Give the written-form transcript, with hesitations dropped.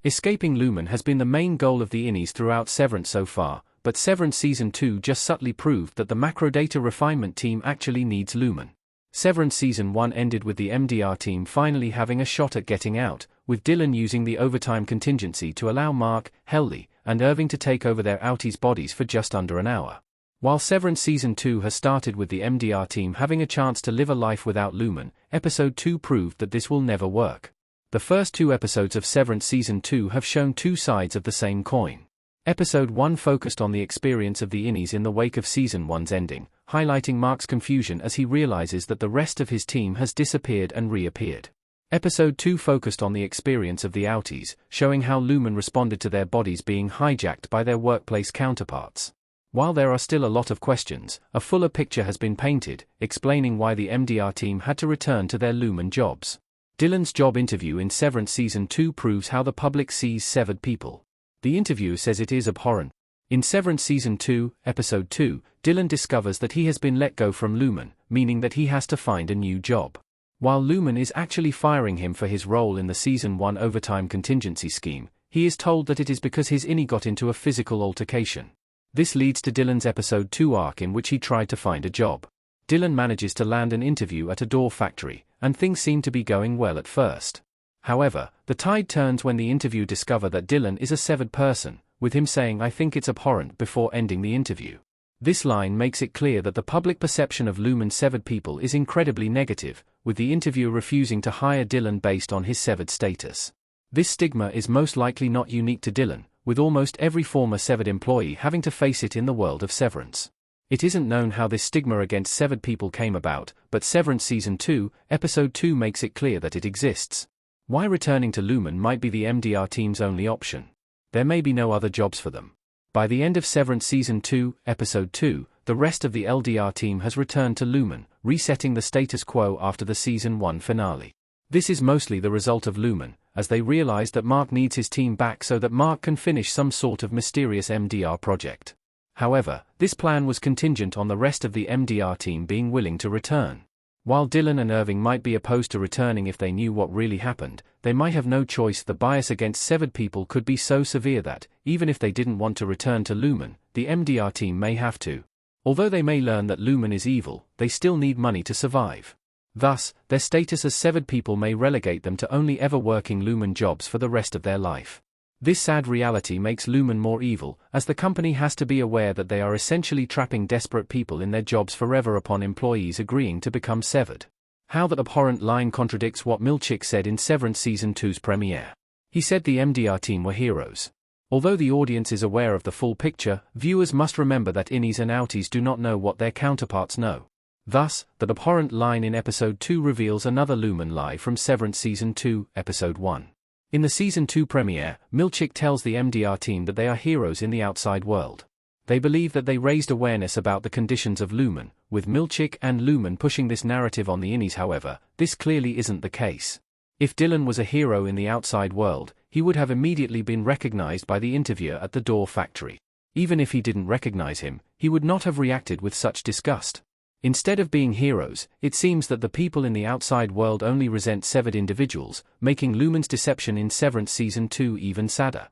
Escaping Lumon has been the main goal of the Innies throughout Severance so far, but Severance Season 2 just subtly proved that the macrodata refinement team actually needs Lumon. Severance Season 1 ended with the MDR team finally having a shot at getting out, with Dylan using the overtime contingency to allow Mark, Helly, and Irving to take over their outies' bodies for just under an hour. While Severance Season 2 has started with the MDR team having a chance to live a life without Lumon, Episode 2 proved that this will never work. The first 2 episodes of Severance Season 2 have shown 2 sides of the same coin. Episode 1 focused on the experience of the Innies in the wake of Season 1's ending, highlighting Mark's confusion as he realizes that the rest of his team has disappeared and reappeared. Episode 2 focused on the experience of the outies, showing how Lumon responded to their bodies being hijacked by their workplace counterparts. While there are still a lot of questions, a fuller picture has been painted, explaining why the MDR team had to return to their Lumon jobs. Dylan's job interview in Severance Season 2 proves how the public sees severed people. The interview says it is abhorrent. In Severance Season 2, Episode 2, Dylan discovers that he has been let go from Lumon, meaning that he has to find a new job. While Lumon is actually firing him for his role in the Season 1 overtime contingency scheme, he is told that it is because his Innie got into a physical altercation. This leads to Dylan's Episode 2 arc in which he tried to find a job. Dylan manages to land an interview at a door factory, and things seem to be going well at first. However, the tide turns when the interview discover that Dylan is a severed person, with him saying "I think it's abhorrent" before ending the interview. This line makes it clear that the public perception of Lumon severed people is incredibly negative, with the interviewer refusing to hire Dylan based on his severed status. This stigma is most likely not unique to Dylan, with almost every former severed employee having to face it in the world of Severance. It isn't known how this stigma against severed people came about, but Severance Season 2, Episode 2 makes it clear that it exists. Why returning to Lumon might be the MDR team's only option. There may be no other jobs for them. By the end of Severance Season 2, Episode 2, the rest of the LDR team has returned to Lumon, resetting the status quo after the Season 1 finale. This is mostly the result of Lumon, as they realize that Mark needs his team back so that Mark can finish some sort of mysterious MDR project. However, this plan was contingent on the rest of the MDR team being willing to return. While Dylan and Irving might be opposed to returning if they knew what really happened, they might have no choice. The bias against severed people could be so severe that, even if they didn't want to return to Lumon, the MDR team may have to. Although they may learn that Lumon is evil, they still need money to survive. Thus, their status as severed people may relegate them to only ever working Lumon jobs for the rest of their life. This sad reality makes Lumon more evil, as the company has to be aware that they are essentially trapping desperate people in their jobs forever upon employees agreeing to become severed. How that abhorrent line contradicts what Milchick said in Severance Season 2's premiere. He said the MDR team were heroes. Although the audience is aware of the full picture, viewers must remember that Innies and outies do not know what their counterparts know. Thus, that abhorrent line in Episode 2 reveals another Lumon lie from Severance Season 2, Episode 1. In the Season 2 premiere, Milchick tells the MDR team that they are heroes in the outside world. They believe that they raised awareness about the conditions of Lumon, with Milchick and Lumon pushing this narrative on the Innies. However, this clearly isn't the case. If Dylan was a hero in the outside world, he would have immediately been recognized by the interviewer at the door factory. Even if he didn't recognize him, he would not have reacted with such disgust. Instead of being heroes, it seems that the people in the outside world only resent severed individuals, making Lumon's deception in Severance Season 2 even sadder.